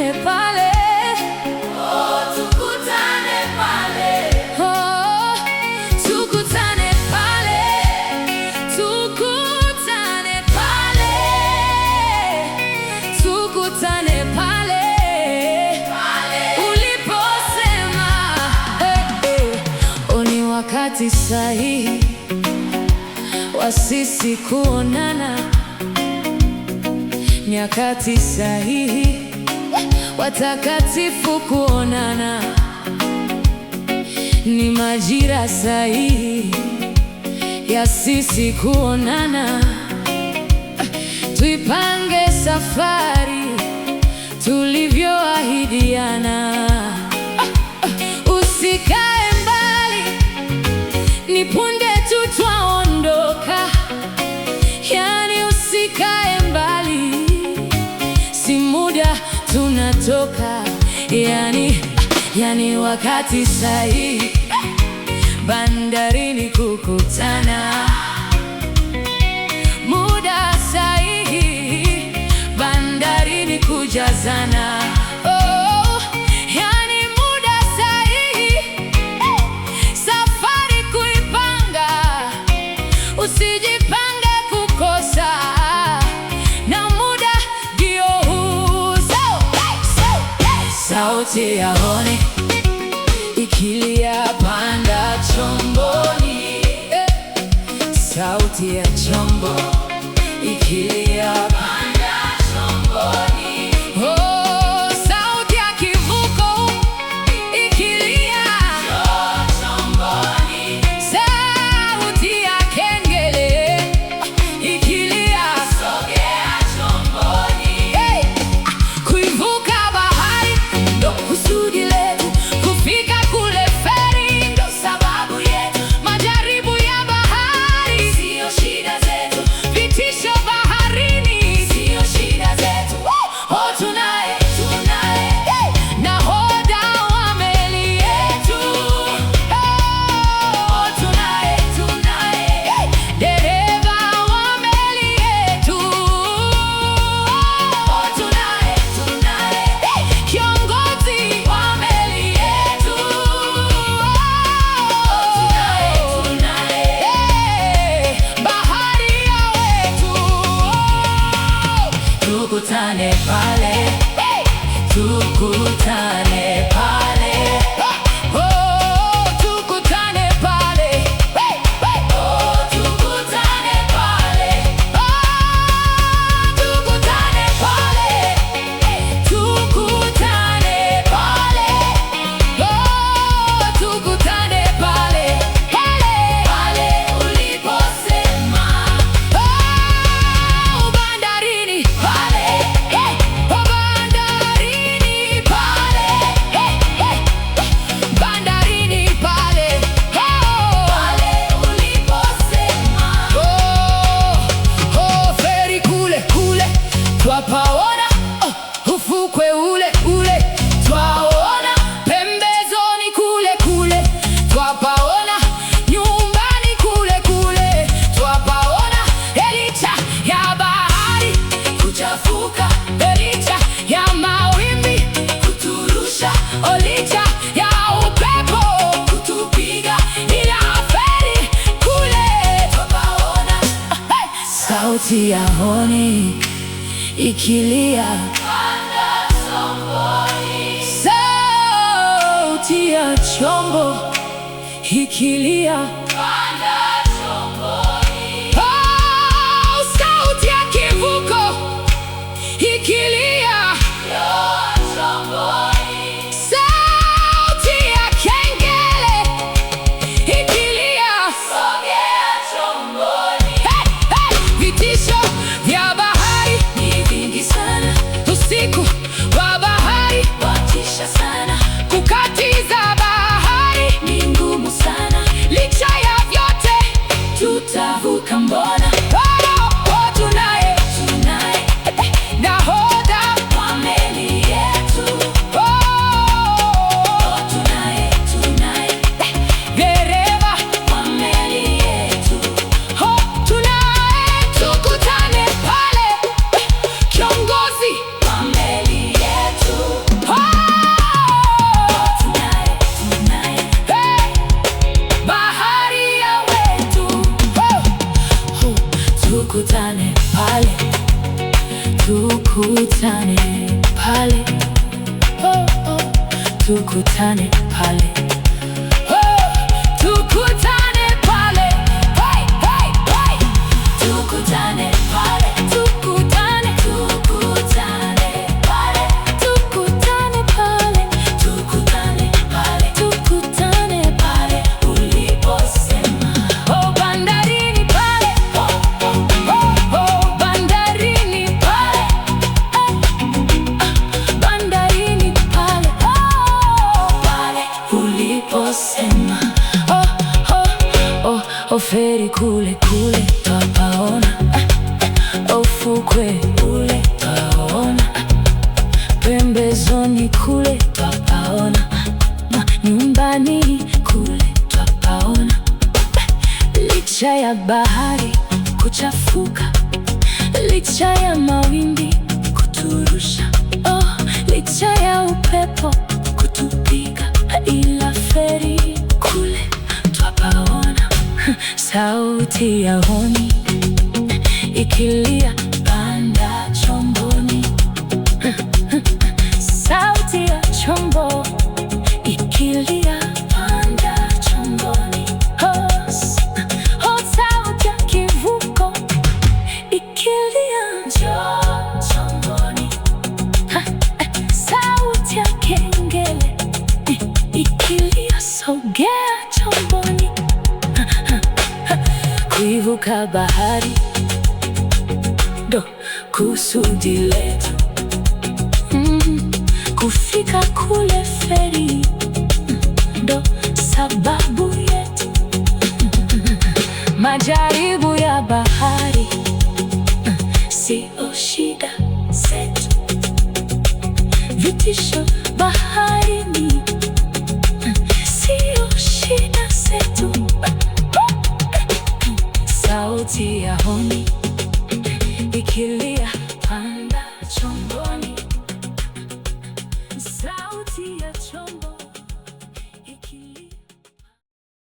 tukutane pale. Oh, tukutane pale. Oh, tukutane pale. Tukutane pale. Tukutane pale. Uliposema ni wakati sahihi wa sisi kuonana, nyakati sahihi watakatifu kuonana, ni majira sahihi ya sisi kuonana. Tuipange safari tulivyoahidiana. Usikae mbali, ni punde tu twaondoka. Yani usikae mbali, si muda tunatoka. Yani wakati sahihi bandarini kukutana. Muda sahihi bandarini kujazana. Oh, yani muda sahihi safari kuipanga. Usijipange kukosa, na muda ndio huu. Sauti ya honi ikilia, panda chomboni. Sauti ya chombo ikilia, panda chomboni. Oh, sauti ya kivuko ikilia, chomboni. Sauti ya kengele ikilia, sogea chomboni. Hey! Kuivuka bahari ndo kusudi letu, kufika kule feri ndo sababu yetu. Majaribu ya bahari sio shida zetu, vitisho baharini sio shida zetu. Oh, tunaye hey! Nahodha wa meli yetu. Oh, tunaye hey! Dereva wa meli yetu. Oh, tunaye hey! Kiongozi wa meli yetu. Oh, tunaye hey! Baharia wetu. Tukutane pale, tukutane pale. Oh, tukutane pale. Oh, tukutane pale. Oh, tukutane pale. Tukutane pale. Oh, tukutane pale. Pale uliposema. Oh, bandarini pale. Oh, bandarini pale. Bandarini pale. Pale uliposema. Oh, feri kule kule twapaona. Ufukwe ule ule twaona. Pembezoni kule kule twapaona. Nyumbani kule kule twapaona. Licha ya bahari kuchafuka, licha ya mawimbi kuturusha, licha ya upepo kutupiga, ila feri kule twapaona. Sauti ya honi ikilia, panda chomboni. Sauti ya chombo ikilia, panda chomboni. Oh, sauti ya kivuko ikilia, chomboni. Sauti ya kengele ikilia, sogea chomboni. Hey, hey! Vitisho vya bahari ni vingi sana. Usiku wa bahari watisha sana. Kukatiza bahari ni ngumu sana. Licha ya vyote tukutane pale, tukutane pale, oh, oh, tukutane pale, oh, tukutane pale, hey, hey, hey. Tukutane pale, tukutane, tukutane pale, tukutane pale, tukutane pale, tukutane pale uliposema. Oh, bandarini pale, oh, oh, oh, oh, bandarini pale, bandarini pale, oh, pale uliposema. Oh, oh, oh, oh, feri kule kule twapaona, ufukwe ule twaona, pembezoni kule twapaona, nyumbani kule twapaona. Licha ya bahari kuchafuka, licha ya mawimbi kuturusha, oh, licha ya upepo kutupiga, ila feri kule twapaona. Sauti ya honi ikilia panda chomboni, sauti ya chombo ikilia panda chomboni, oh, sauti ya kivuko ikilia njoo chomboni, sauti ya kengele ikilia sogea chomboni. Kuivuka bahari ndo kusudi letu, kufika kule feri ndo sababu yetu. Majaribu ya bahari sio shida zetu, vitisho bahari